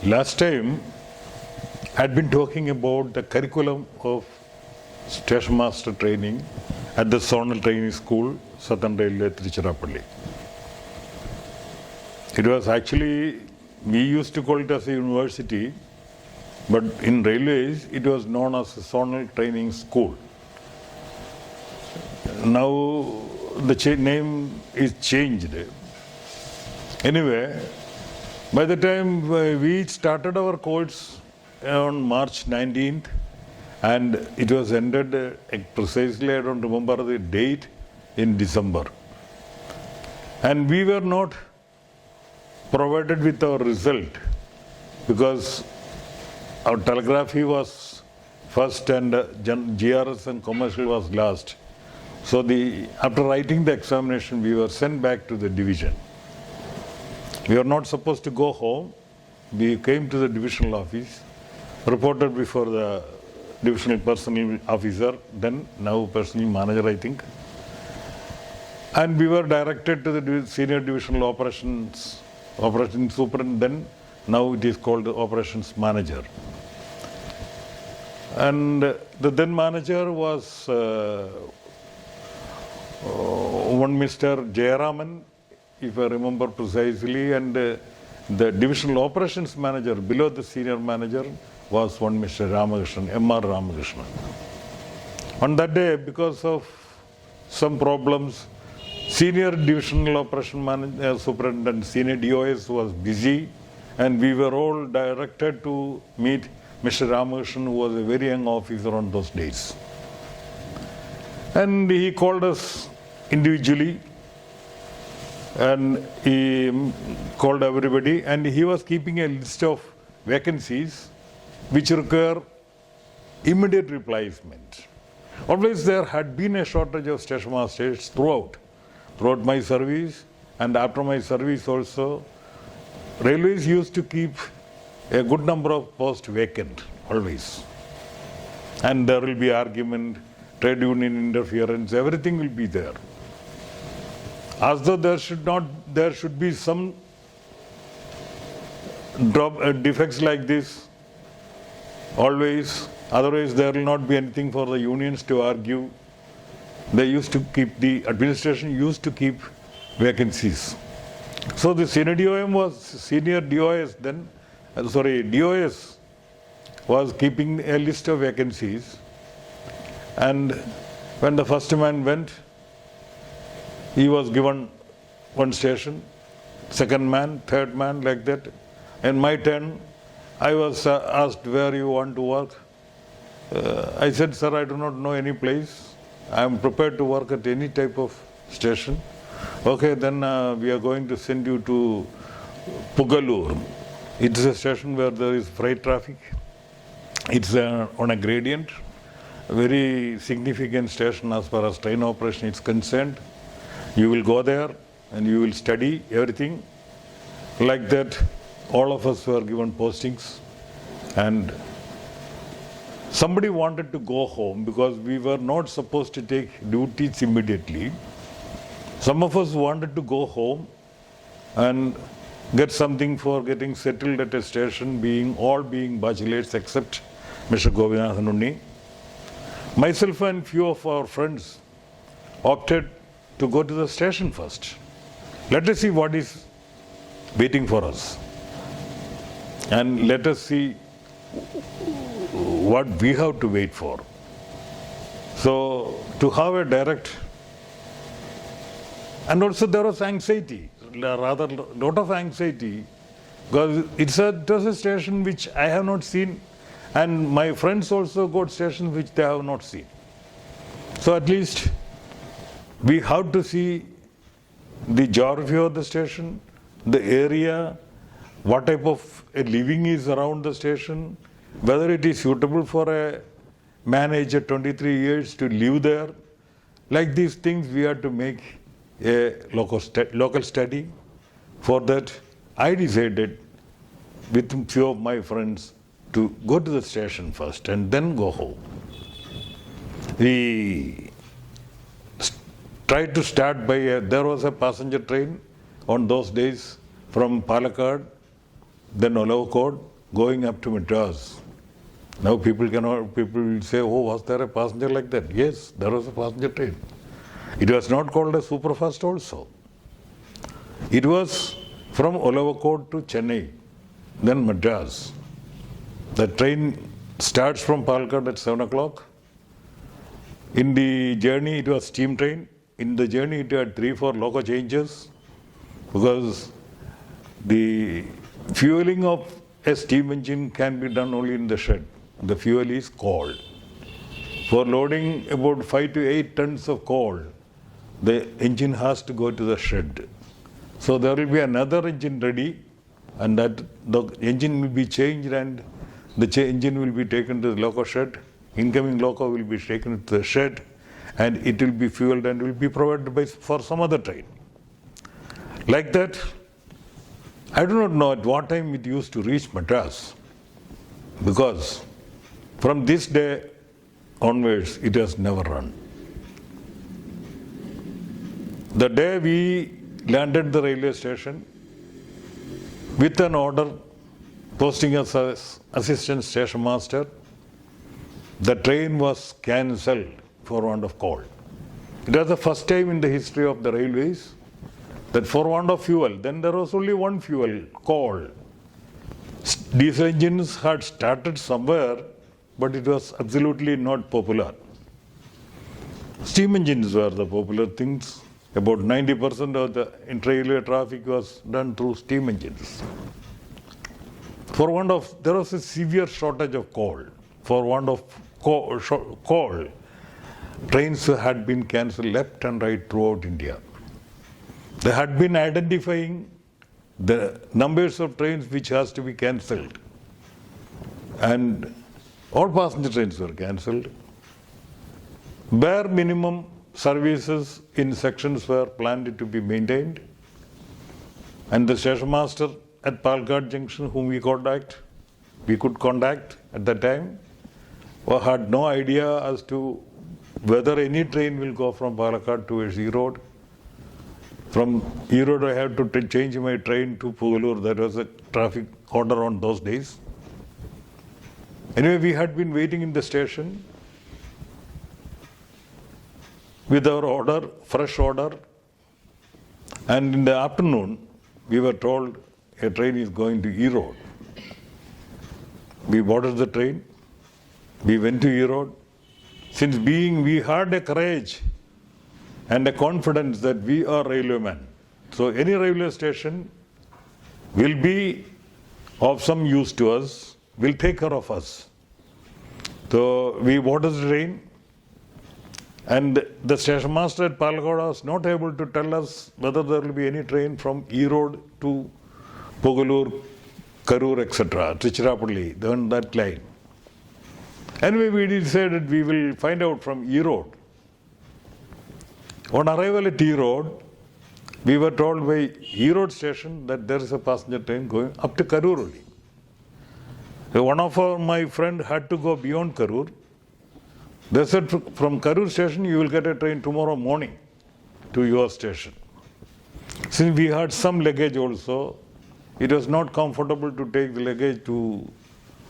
Last time, I had been talking about the curriculum of station master training at the Zonal Training School, Southern Railway, Tiruchirappalli. It was actually, we used to call it as a university, but in railways, it was known as a Zonal Training School. Now, the name is changed. Anyway, by the time we started our course on March 19th, and it was ended precisely, I don't remember the date, in December. And we were not provided with our result because our telegraphy was first and GRS and commercial was last. So after writing the examination, we were sent back to the division. We were not supposed to go home. We came to the divisional office, reported before the divisional personnel officer, then now personnel manager, I think. And we were directed to the senior divisional operations superintendent, now it is called the operations manager. And the then manager was one Mr. Jayaraman, if I remember precisely, and the divisional operations manager below the senior manager was one Mr. Ramakrishnan, M.R. Ramakrishnan. On that day, because of some problems, senior divisional operation manager, superintendent, senior DOS was busy, and we were all directed to meet Mr. Ramakrishnan, who was a very young officer on those days. And he called us individually, and he called everybody, and he was keeping a list of vacancies which require immediate replacement. Always there had been a shortage of station masters throughout my service, and after my service also. Railways used to keep a good number of posts vacant, always. And there will be argument, trade union interference, everything will be there. As though there should be some defects like this, always, otherwise there will not be anything for the unions to argue. They used to keep, the administration used to keep vacancies. So the senior DOS was keeping a list of vacancies, and when the first man went, he was given one station, second man, third man, like that. In my turn, I was asked where you want to work. I said, sir, I do not know any place. I am prepared to work at any type of station. Okay, then we are going to send you to Pugalur. It's a station where there is freight traffic. It's on a gradient, very significant station as far as train operation is concerned. You will go there and you will study everything. Like that, all of us were given postings, and somebody wanted to go home because we were not supposed to take duties immediately. Some of us wanted to go home and get something for getting settled at a station, all being bachelors except Mr. Govinathan Unni. Myself and few of our friends opted to go to the station first. Let us see what is waiting for us, and let us see what we have to wait for. So to have a direct, and also there was anxiety, rather lot of anxiety, because it was a station which I have not seen, and my friends also got stations which they have not seen. So at least we have to see the geography of the station, the area, what type of a living is around the station, whether it is suitable for a man aged 23 years to live there. Like these things, we have to make a local study. For that, I decided with few of my friends to go to the station first and then go home. We tried to start by there was a passenger train on those days from Palakkad then Olavakkod, going up to Madras. Now people will say, oh, was there a passenger like that? Yes, there was a passenger train. It was not called a superfast also. It was from Olavakkod to Chennai, then Madras. The train starts from Palakkad at 7 o'clock. In the journey, it was steam train. In the journey, it had 3-4 loco changes because the fueling of a steam engine can be done only in the shed. The fuel is coal. For loading about 5 to 8 tons of coal, the engine has to go to the shed. So there will be another engine ready, and that the engine will be changed and the engine will be taken to the loco shed. Incoming loco will be taken to the shed, and it will be fueled and will be provided for some other train. Like that, I do not know at what time it used to reach Madras, because from this day onwards, it has never run. The day we landed the railway station with an order posting us as assistant station master, the train was cancelled for want of coal. It was the first time in the history of the railways that for want of fuel, then there was only one fuel, coal. Diesel engines had started somewhere, but it was absolutely not popular. Steam engines were the popular things. About 90% of the inter-railway traffic was done through steam engines. There was a severe shortage of coal. For want of coal, trains had been cancelled left and right throughout India. They had been identifying the numbers of trains which has to be cancelled. And all passenger trains were cancelled. Bare minimum services in sections were planned to be maintained. And the station master at Palakkad Junction, whom we could contact at that time, had no idea as to whether any train will go from Palakkad towards Erode. From Erode, I had to change my train to Pugalur. That was a traffic order on those days. Anyway, we had been waiting in the station with our order, fresh order. And in the afternoon, we were told a train is going to Erode. We boarded the train. We went to Erode. Since we had a courage and a confidence that we are railwaymen. So any railway station will be of some use to us, will take care of us. So we boarded the train, and the station master at Palakkad was not able to tell us whether there will be any train from Erode to Pugalur, Karur, etc., Tiruchirappalli, then that line. Anyway, we decided we will find out from Erode. On arrival at Erode, we were told by Erode station that there is a passenger train going up to Karur only. One of my friend had to go beyond Karur. They said from Karur station you will get a train tomorrow morning to your station. Since we had some luggage also, it was not comfortable to take the luggage to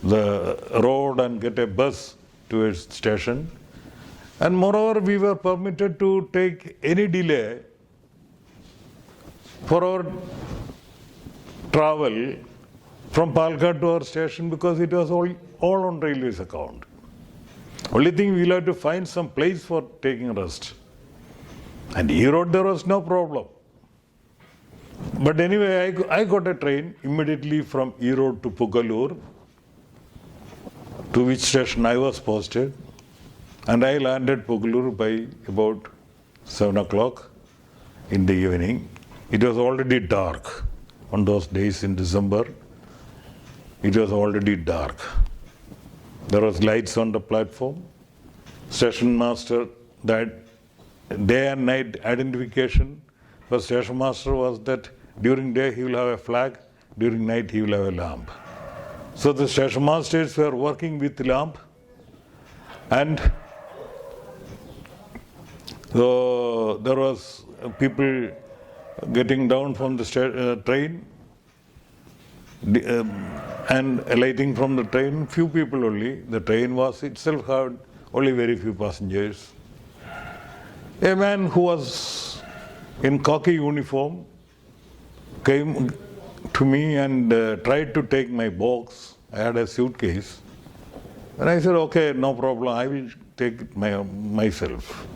the road and get a bus to a station. And moreover, we were permitted to take any delay for our travel from Palakkad to our station because it was all on railways account. Only thing we'll have to find some place for taking rest. And Erode there was no problem. But anyway, I got a train immediately from Erode to Pugalur, to which station I was posted. And I landed Pugalur by about 7 o'clock in the evening. It was already dark on those days in December. It was already dark. There was lights on the platform. Station master, that day and night identification for station master was that during day he will have a flag, during night he will have a lamp. So the station masters were working with lamp, and so there was people getting down from the train, and alighting from the train, few people only. The train was itself had only very few passengers. A man who was in khaki uniform came to me and tried to take my box. I had a suitcase. And I said, okay, no problem, I will take it myself.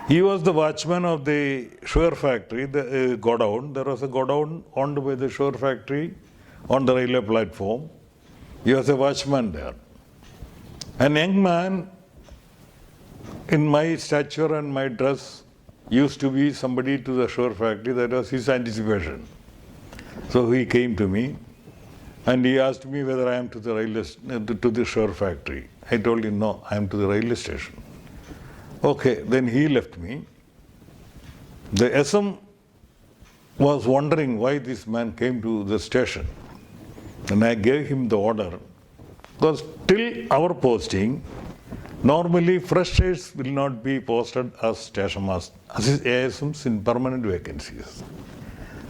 He was the watchman of the sugar factory, the godown. There was a godown owned by the sugar factory on the railway platform. He was a watchman there. An young man in my stature and my dress used to be somebody to the sugar factory. That was his anticipation. So he came to me and he asked me whether I am to the sugar factory. I told him, no, I am to the railway station. Okay, then he left me. The SM was wondering why this man came to the station. And I gave him the order. Because till our posting, normally freshers will not be posted as station master, as ASMs in permanent vacancies.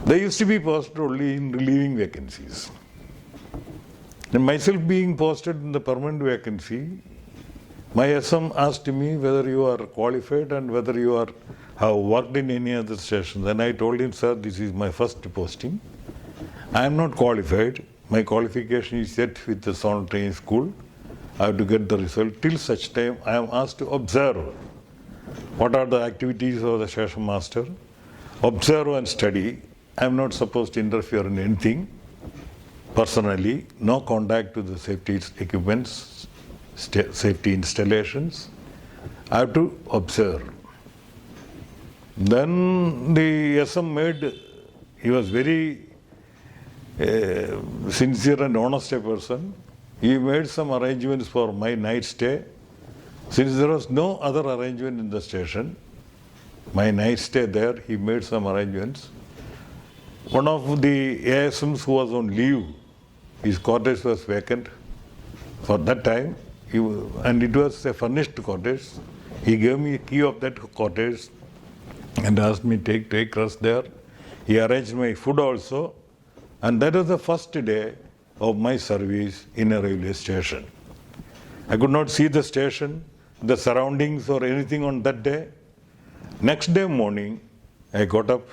They used to be posted only in relieving vacancies. And myself being posted in the permanent vacancy, my SM asked me whether you are qualified and whether you have worked in any other station. Then I told him, sir, this is my first posting. I am not qualified. My qualification is yet with the Zonal Training School. I have to get the result. Till such time, I am asked to observe what are the activities of the station master, observe and study. I am not supposed to interfere in anything personally, no contact to the safety equipments, safety installations. I have to observe. Then the SM he was very sincere and honest a person. He made some arrangements for my night stay. Since there was no other arrangement in the station, my night stay there, he made some arrangements. One of the ASMs who was on leave, his cottage was vacant for that time, and it was a furnished cottage. He gave me a key of that cottage and asked me to take rest there. He arranged my food also, and that was the first day of my service in a railway station. I could not see the station, the surroundings or anything on that day. Next day morning, I got up,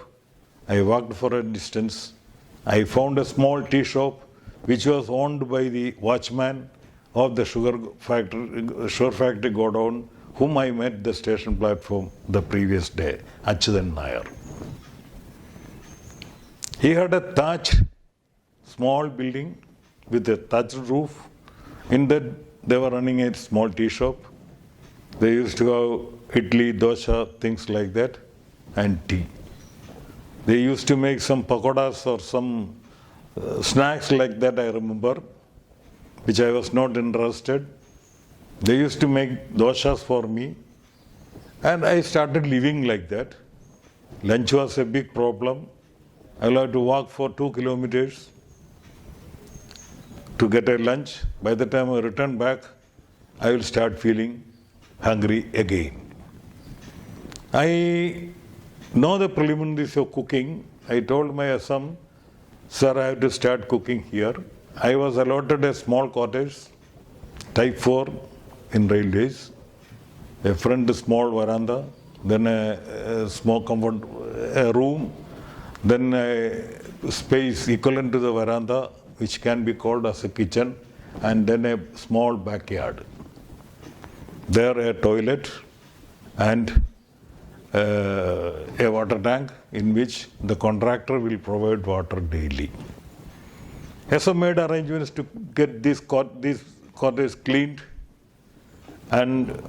I walked for a distance. I found a small tea shop which was owned by the watchman of the sugar factory godown, whom I met the station platform the previous day, Achyutan Nair. He had a thatched small building with a thatched roof. In that, they were running a small tea shop. They used to have idli, dosha, things like that, and tea. They used to make some pakodas or some snacks like that, I remember, which I was not interested. They used to make doshas for me, and I started living like that. Lunch was a big problem. I will have to walk for 2 kilometers to get a lunch. By the time I return back, I will start feeling hungry again. I know the preliminaries of cooking. I told my SM, sir, I have to start cooking here. I was allotted a small cottage, type 4 in railways, a front small veranda, then a small comfort room, then a space equivalent to the veranda, which can be called as a kitchen, and then a small backyard. There a toilet and a water tank in which the contractor will provide water daily. SM made arrangements to get this cottage cleaned, and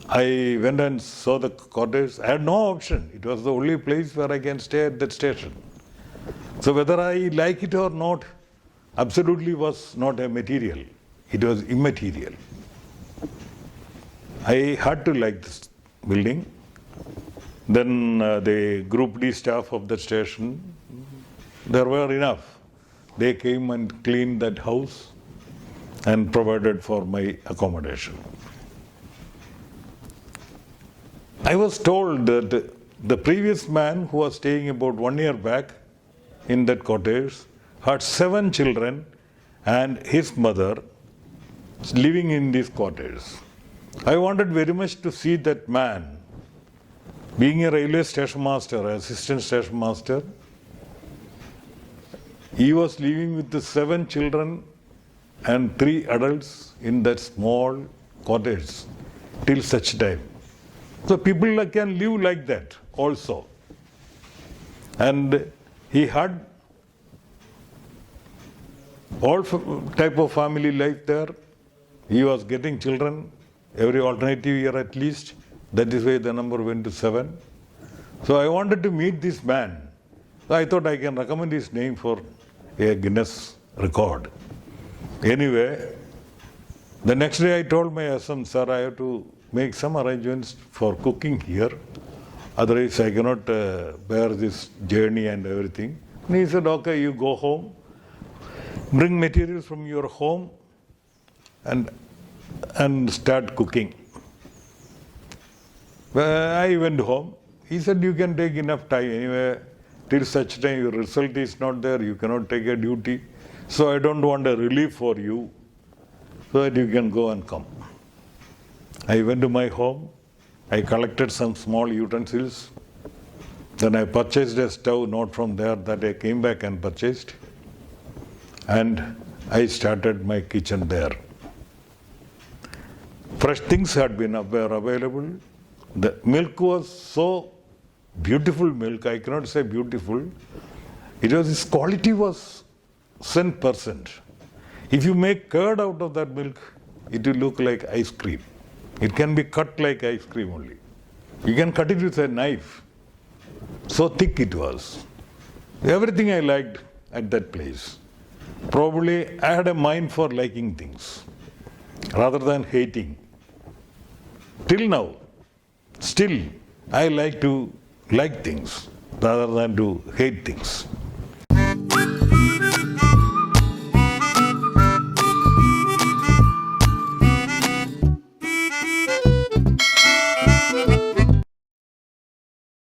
I went and saw the cottage. I had no option. It was the only place where I can stay at that station. So whether I like it or not, absolutely was not a material. It was immaterial. I had to like this building. Then the Group D staff of the station, there were enough. They came and cleaned that house and provided for my accommodation. I was told that the previous man who was staying about 1 year back in that cottage had 7 children and his mother living in these quarters. I wanted very much to see that man, being a railway station master, assistant station master. He was living with the 7 children and 3 adults in that small cottage till such time. So people can live like that also. And he had all type of family life there. He was getting children every alternative year at least. That is why the number went to 7. So I wanted to meet this man. So I thought I can recommend his name for a Guinness record. Anyway, the next day I told my husband, sir, I have to make some arrangements for cooking here. Otherwise I cannot bear this journey and everything. And he said, okay, you go home, bring materials from your home and start cooking. I went home. He said, you can take enough time. Anyway, till such time your result is not there, you cannot take a duty. So I don't want a relief for you, so that you can go and come. I went to my home. I collected some small utensils. Then I purchased a stove, not from there, that I came back and purchased. And I started my kitchen there. Fresh things were available. The milk was so beautiful milk, I cannot say beautiful. Its quality was cent%. If you make curd out of that milk, it will look like ice cream. It can be cut like ice cream only. You can cut it with a knife. So thick it was. Everything I liked at that place. Probably I had a mind for liking things rather than hating. Till now, still I like to like things rather than to hate things.